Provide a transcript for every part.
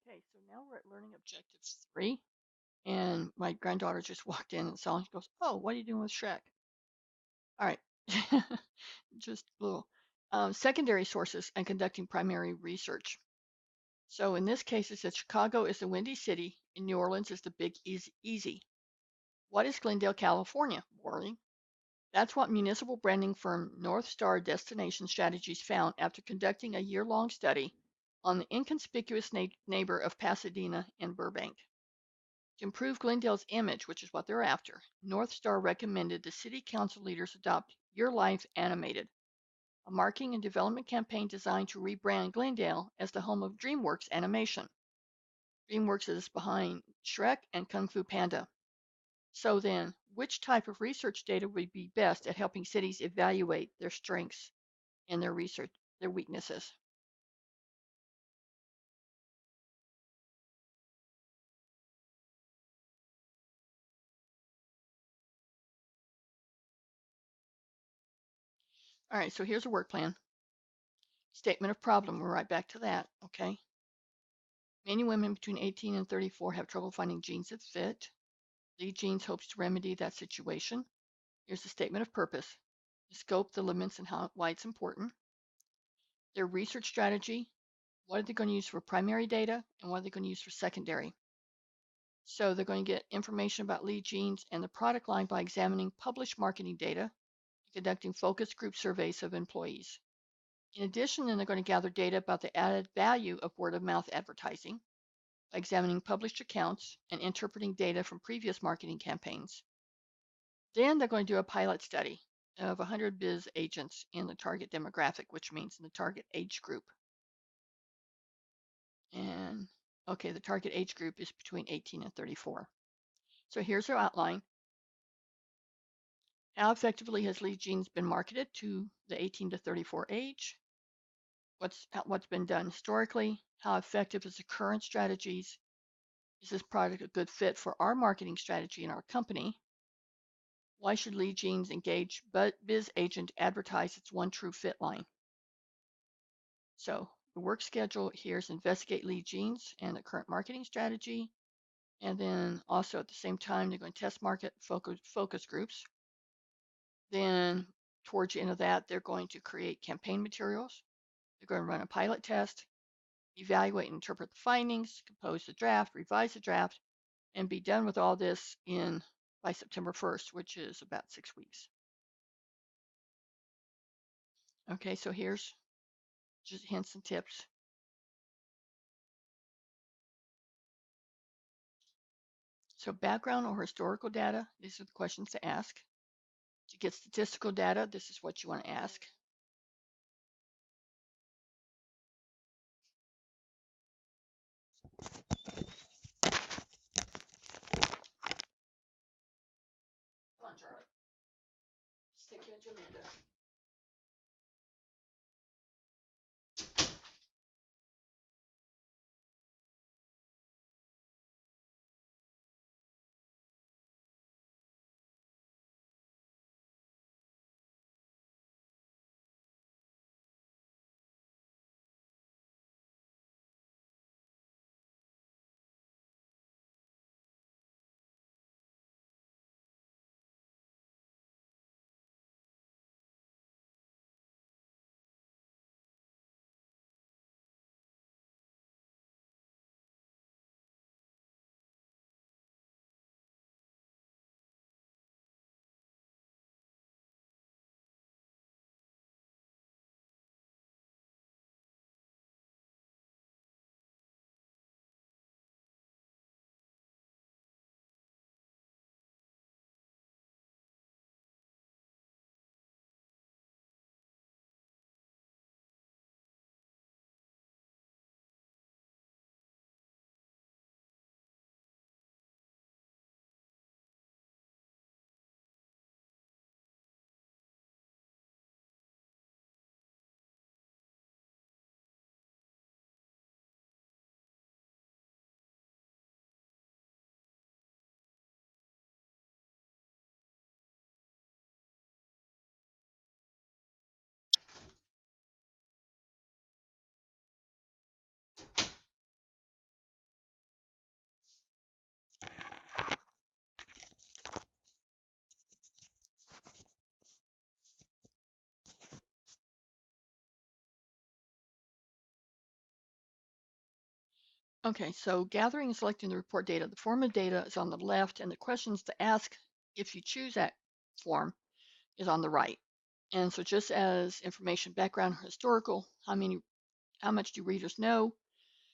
Okay, so now we're at learning objective 3, and my granddaughter just walked in and saw, and she goes, "Oh, what are you doing with Shrek?" All right, just a little secondary sources and conducting primary research. So in this case, it says Chicago is the Windy City, and New Orleans is the Big Easy. What is Glendale, California? Boring. That's what municipal branding firm North Star Destination Strategies found after conducting a year-long study on the inconspicuous neighbor of Pasadena and Burbank. To improve Glendale's image, which is what they're after, North Star recommended the city council leaders adopt Your Life Animated, a marketing and development campaign designed to rebrand Glendale as the home of DreamWorks Animation. DreamWorks is behind Shrek and Kung Fu Panda. So then, which type of research data would be best at helping cities evaluate their strengths and their weaknesses? All right, so here's a work plan. Statement of problem, we're right back to that, okay? Many women between 18 and 34 have trouble finding jeans that fit. Lee Jeans hopes to remedy that situation. Here's the statement of purpose, the scope, the limits, and why it's important. Their research strategy, what are they going to use for primary data, and what are they going to use for secondary? So they're going to get information about Lee Jeans and the product line by examining published marketing data and conducting focus group surveys of employees. In addition, then they're going to gather data about the added value of word of mouth advertising by examining published accounts and interpreting data from previous marketing campaigns. Then they're going to do a pilot study of 100 biz agents in the target demographic, which means in the target age group. And okay, the target age group is between 18 and 34. So here's our outline. How effectively has Lee Jeans been marketed to the 18 to 34 age? What's been done historically? How effective is the current strategies? Is this product a good fit for our marketing strategy in our company? Why should Lee Jeans engage biz agent advertise its one true fit line? So the work schedule here is investigate Lee Jeans and the current marketing strategy. And then also at the same time, they're going to test market focus groups. Then towards the end of that, they're going to create campaign materials. They're going to run a pilot test, evaluate and interpret the findings, compose the draft, revise the draft, and be done with all this by September 1st, which is about 6 weeks. Okay, so here's just hints and tips. So background or historical data, these are the questions to ask. To get statistical data, this is what you want to ask. Come on, Charlie. Stick you into Linda. Okay, so gathering and selecting the report data. The form of data is on the left, and the questions to ask if you choose that form is on the right. And so just as information, background, historical, how much do readers know?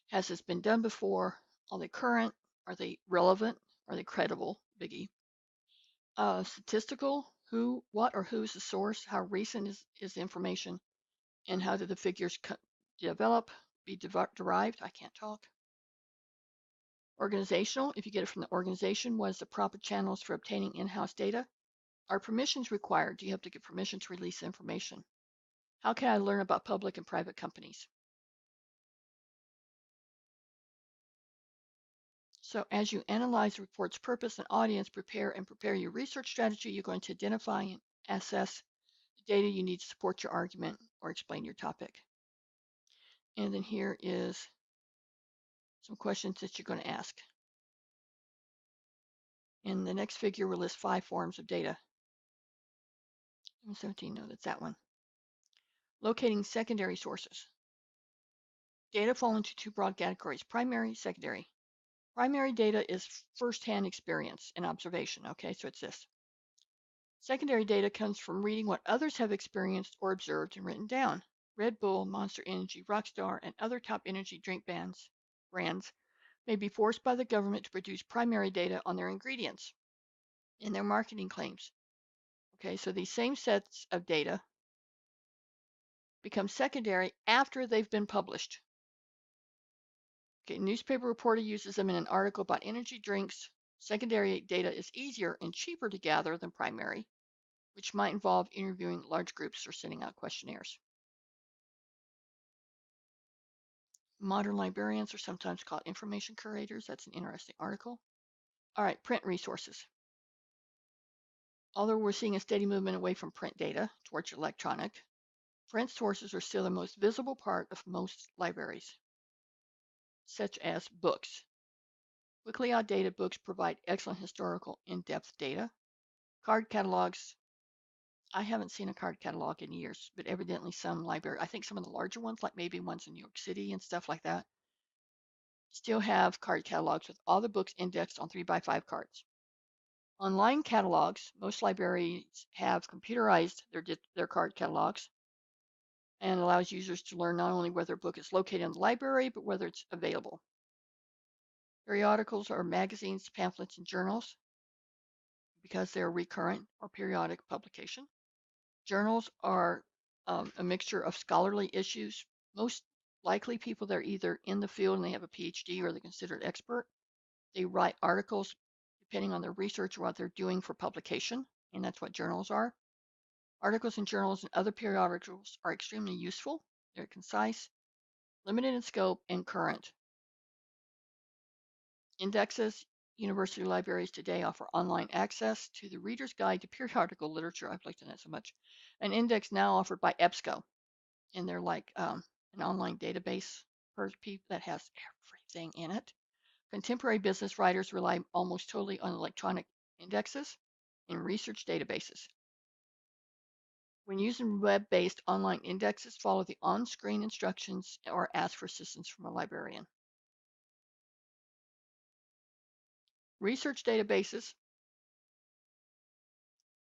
Has this been done before? Are they current? Are they relevant? Are they credible? Biggie. Statistical, who, what, or who's the source? How recent is the information? And how did the figures develop, be derived? I can't talk. Organizational, if you get it from the organization, what is the proper channels for obtaining in-house data? Are permissions required? Do you have to get permission to release information? How can I learn about public and private companies? So as you analyze the report's purpose and audience, prepare your research strategy, you're going to identify and assess the data you need to support your argument or explain your topic. And then here is some questions that you're going to ask. And the next figure will list 5 forms of data. 17, no, that's that one. Locating secondary sources. Data fall into 2 broad categories, primary, secondary. Primary data is firsthand experience and observation, okay, so it's this. Secondary data comes from reading what others have experienced or observed and written down. Red Bull, Monster Energy, Rockstar, and other top energy drink brands may be forced by the government to produce primary data on their ingredients in their marketing claims. Okay, so these same sets of data become secondary after they've been published. Okay, newspaper reporter uses them in an article about energy drinks. Secondary data is easier and cheaper to gather than primary, which might involve interviewing large groups or sending out questionnaires. Modern librarians are sometimes called information curators. That's an interesting article. All right, print resources. Although we're seeing a steady movement away from print data towards electronic, print sources are still the most visible part of most libraries, such as books. Quickly outdated books provide excellent historical in-depth data. Card catalogs. I haven't seen a card catalog in years, but evidently some library, I think some of the larger ones, like maybe ones in New York City and stuff like that, still have card catalogs with all the books indexed on 3x5 cards. Online catalogs, most libraries have computerized their card catalogs and allows users to learn not only whether a book is located in the library, but whether it's available. Periodicals are magazines, pamphlets, and journals because they're recurrent or periodic publication. Journals are a mixture of scholarly issues. Most likely people that are either in the field and they have a PhD or they're considered expert. They write articles depending on their research or what they're doing for publication, and that's what journals are. Articles in journals and other periodicals are extremely useful. They're concise, limited in scope, and current. Indexes. University libraries today offer online access to the Reader's Guide to Periodical Literature. I've looked at that so much. An index now offered by EBSCO, and they're like an online database for people that has everything in it. Contemporary business writers rely almost totally on electronic indexes and research databases. When using web-based online indexes, follow the on-screen instructions or ask for assistance from a librarian. Research databases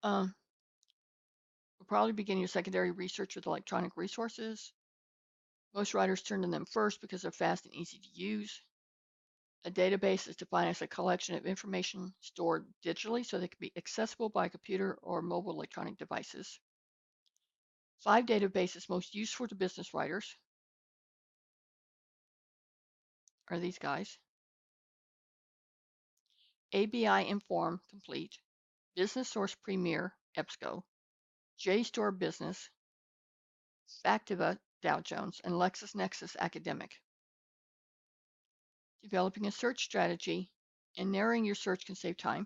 will probably begin your secondary research with electronic resources. Most writers turn to them first because they're fast and easy to use. A database is defined as a collection of information stored digitally so they can be accessible by computer or mobile electronic devices. 5 databases most useful to business writers are these guys. ABI Inform Complete, Business Source Premier, EBSCO, JSTOR Business, Factiva Dow Jones, and LexisNexis Academic. Developing a search strategy and narrowing your search can save time.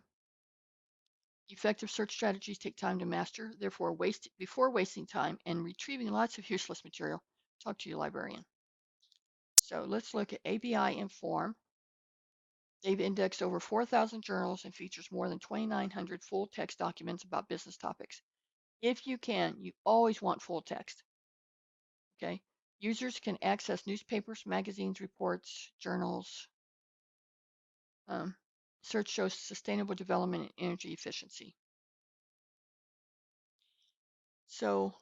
Effective search strategies take time to master, therefore before wasting time and retrieving lots of useless material, talk to your librarian. So let's look at ABI Inform. They've indexed over 4,000 journals and features more than 2,900 full text documents about business topics. If you can, you always want full text. Okay. Users can access newspapers, magazines, reports, journals. Search shows sustainable development and energy efficiency. So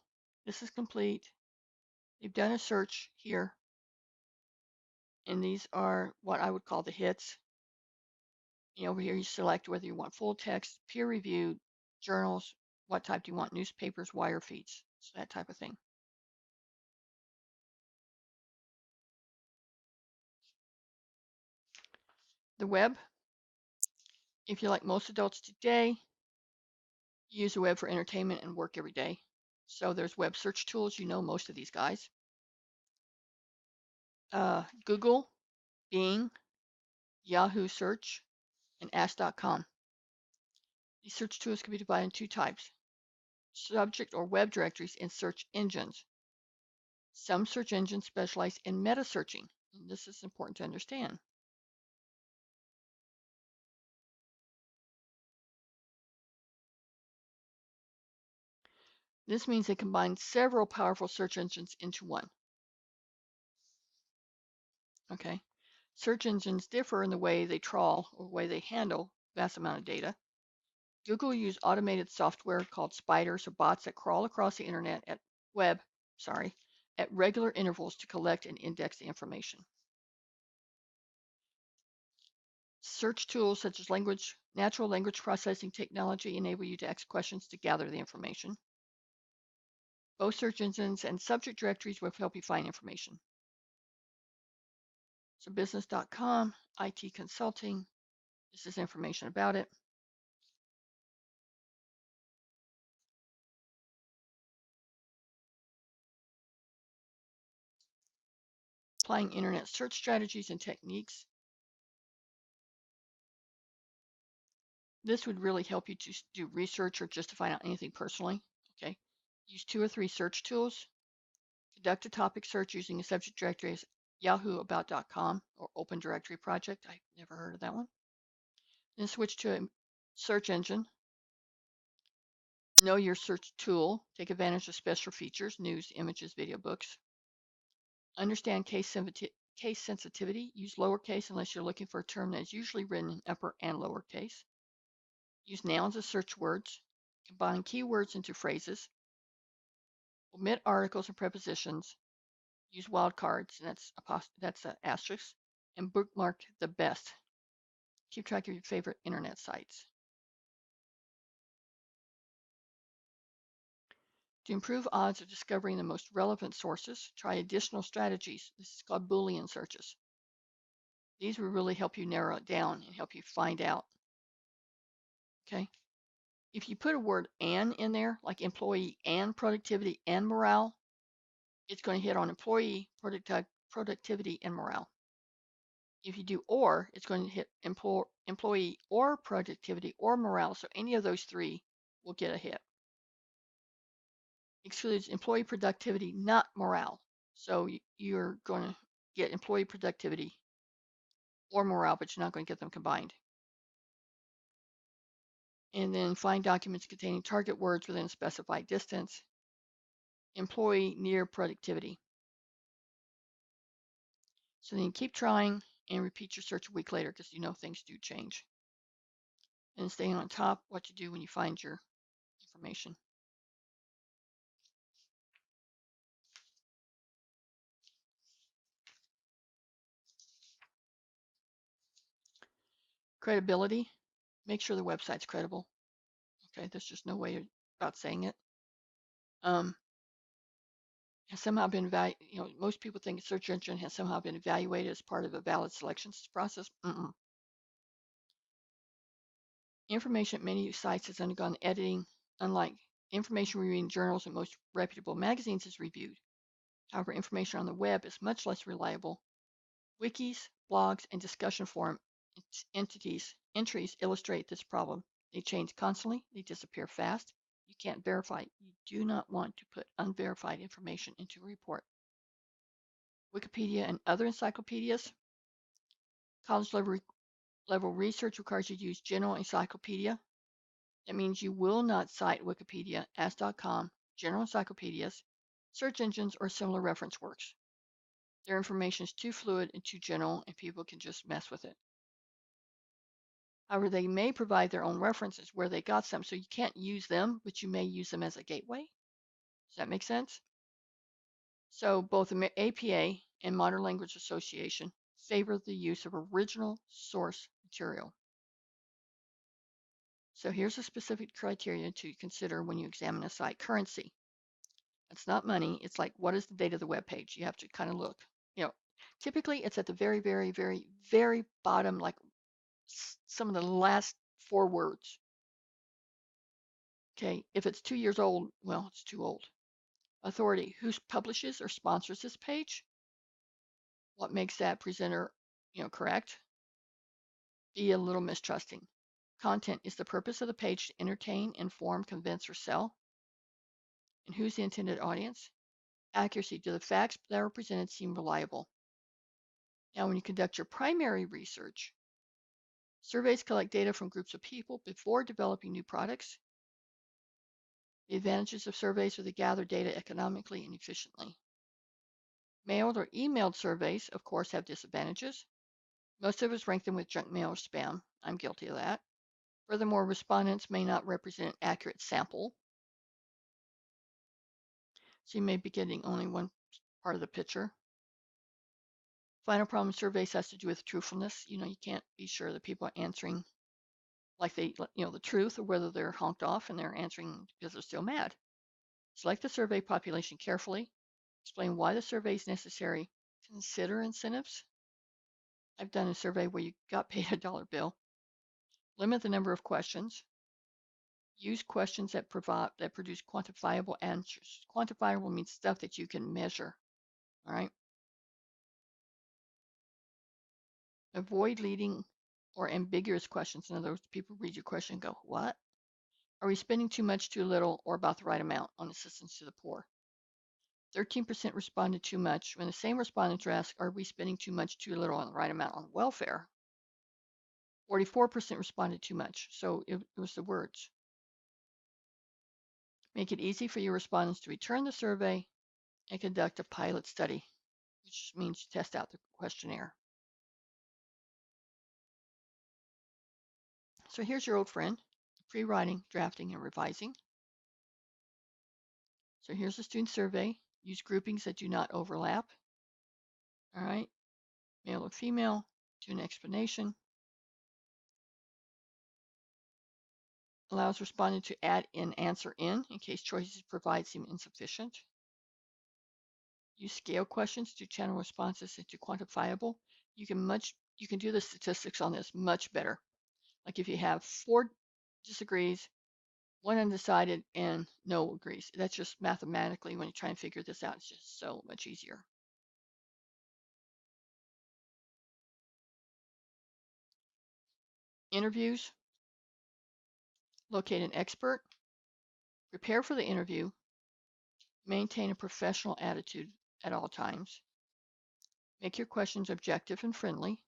this is complete. They've done a search here, and these are what I would call the hits. Over here you select whether you want full text, peer-reviewed, journals, what type do you want, newspapers, wire feeds, so that type of thing. The web, if you're like most adults today, you use the web for entertainment and work every day. So there's web search tools, most of these guys. Google, Bing, Yahoo Search, and Ask.com. These search tools can be divided in two types: subject or web directories and search engines. Some search engines specialize in meta searching, and this is important to understand. This means they combine several powerful search engines into one. Okay. Search engines differ in the way they trawl or the way they handle vast amount of data. Google uses automated software called spiders or bots that crawl across the internet at regular intervals to collect and index the information. Search tools such as natural language processing technology enable you to ask questions to gather the information. Both search engines and subject directories will help you find information. So business.com, IT consulting, this is information about it. Applying internet search strategies and techniques. This would really help you to do research or just to find out anything personally. Okay. Use 2 or 3 search tools. Conduct a topic search using a subject directory as yahooabout.com or Open Directory Project. I've never heard of that one. Then switch to a search engine. Know your search tool. Take advantage of special features, news, images, video, books. Understand case sensitivity. Use lowercase unless you're looking for a term that is usually written in upper and lowercase. Use nouns as search words. Combine keywords into phrases. Omit articles and prepositions. Use wildcards, and that's an asterisk. And bookmark the best. Keep track of your favorite internet sites. To improve odds of discovering the most relevant sources, try additional strategies. This is called Boolean searches. These will really help you narrow it down and help you find out. Okay. If you put a word "and" in there, like employee and productivity and morale, it's going to hit on employee, productivity, and morale. If you do "or," it's going to hit employee or productivity or morale. So any of those three will get a hit. Excludes employee productivity, not morale. So you're going to get employee productivity or morale, but you're not going to get them combined. And then find documents containing target words within a specified distance. Employee near productivity. So then keep trying and repeat your search a week later because things do change. And staying on top, what you do when you find your information. Credibility. Make sure the website's credible. Okay, there's just no way about saying it. Has somehow been most people think a search engine has somehow been evaluated as part of a valid selection process. Information at many sites has undergone editing, unlike information we read in journals and most reputable magazines is reviewed. However, information on the web is much less reliable. Wikis, blogs, and discussion forum entries illustrate this problem. They change constantly, they disappear fast. You can't verify. You do not want to put unverified information into a report. Wikipedia and other encyclopedias. College level research requires you to use general encyclopedia. That means you will not cite Wikipedia, Ask.com, general encyclopedias, search engines, or similar reference works. Their information is too fluid and too general, and people can just mess with it. However, they may provide their own references where they got some, so you can't use them, but you may use them as a gateway. Does that make sense? So both the APA and Modern Language Association favor the use of original source material. So here's a specific criteria to consider when you examine a site. Currency. It's not money. It's like, what is the date of the web page? You have to kind of look. Typically it's at the very, very, very, very bottom, like some of the last 4 words. Okay, if it's 2 years old, well, it's too old. Authority, who publishes or sponsors this page? What makes that presenter, correct? Be a little mistrusting. Content, is the purpose of the page to entertain, inform, convince, or sell? And who's the intended audience? Accuracy, do the facts that are presented seem reliable? Now, when you conduct your primary research, surveys collect data from groups of people before developing new products. The advantages of surveys are they gather data economically and efficiently. Mailed or emailed surveys, of course, have disadvantages. Most of us rank them with junk mail or spam. I'm guilty of that. Furthermore, respondents may not represent an accurate sample. So you may be getting only one part of the picture. Final problem surveys has to do with truthfulness. You can't be sure that people are answering like the truth, or whether they're honked off and they're answering because they're still mad. Select the survey population carefully. Explain why the survey is necessary. Consider incentives. I've done a survey where you got paid a dollar bill. Limit the number of questions. Use questions that produce quantifiable answers. Quantifiable means stuff that you can measure. All right. Avoid leading or ambiguous questions. In other words, people read your question and go, what? Are we spending too much, too little, or about the right amount on assistance to the poor? 13% responded too much. When the same respondents were asked, are we spending too much, too little, on the right amount on welfare? 44% responded too much. So it was the words. Make it easy for your respondents to return the survey and conduct a pilot study, which means test out the questionnaire. So here's your old friend, pre-writing, drafting, and revising. So here's the student survey. Use groupings that do not overlap. All right, male or female, do an explanation. Allows respondent to add an answer in case choices provided seem insufficient. Use scale questions to channel responses into quantifiable. You can do the statistics on this much better. Like if you have 4 disagrees, 1 undecided, and no agrees. That's just mathematically, when you try and figure this out, it's just so much easier. Interviews. Locate an expert. Prepare for the interview. Maintain a professional attitude at all times. Make your questions objective and friendly.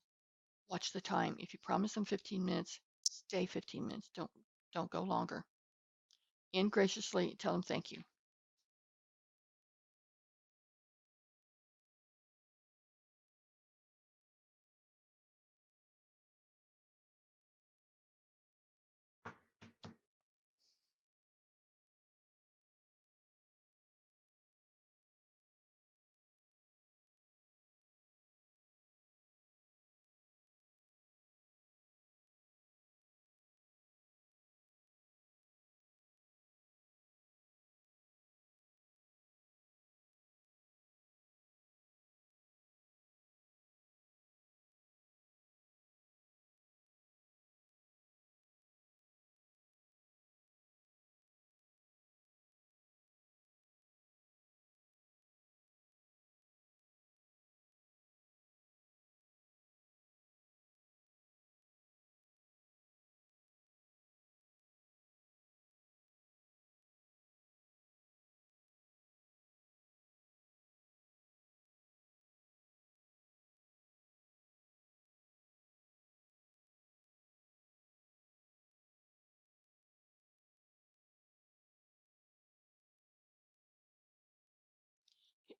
Watch the time. If you promise them 15 minutes, stay 15 minutes. Don't go longer. End graciously. Tell them thank you.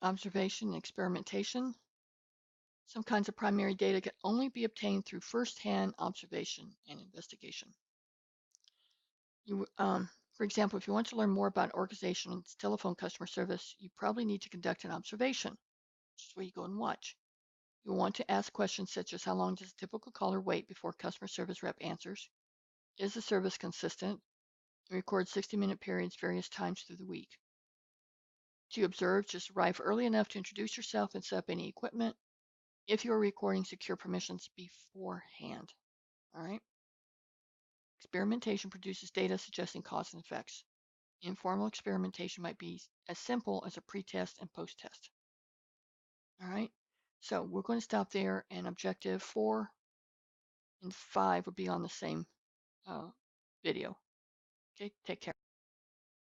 Observation and experimentation. Some kinds of primary data can only be obtained through first-hand observation and investigation. For example, if you want to learn more about organization's telephone customer service, you probably need to conduct an observation, which is where you go and watch. You'll want to ask questions such as how long does a typical caller wait before customer service rep answers? Is the service consistent? And record 60-minute periods various times through the week. To observe, just arrive early enough to introduce yourself and set up any equipment. If you're recording, secure permissions beforehand. All right. Experimentation produces data suggesting cause and effects. Informal experimentation might be as simple as a pre-test and post-test. All right. So we're going to stop there, and objective 4 and 5 will be on the same video. Okay. Take care.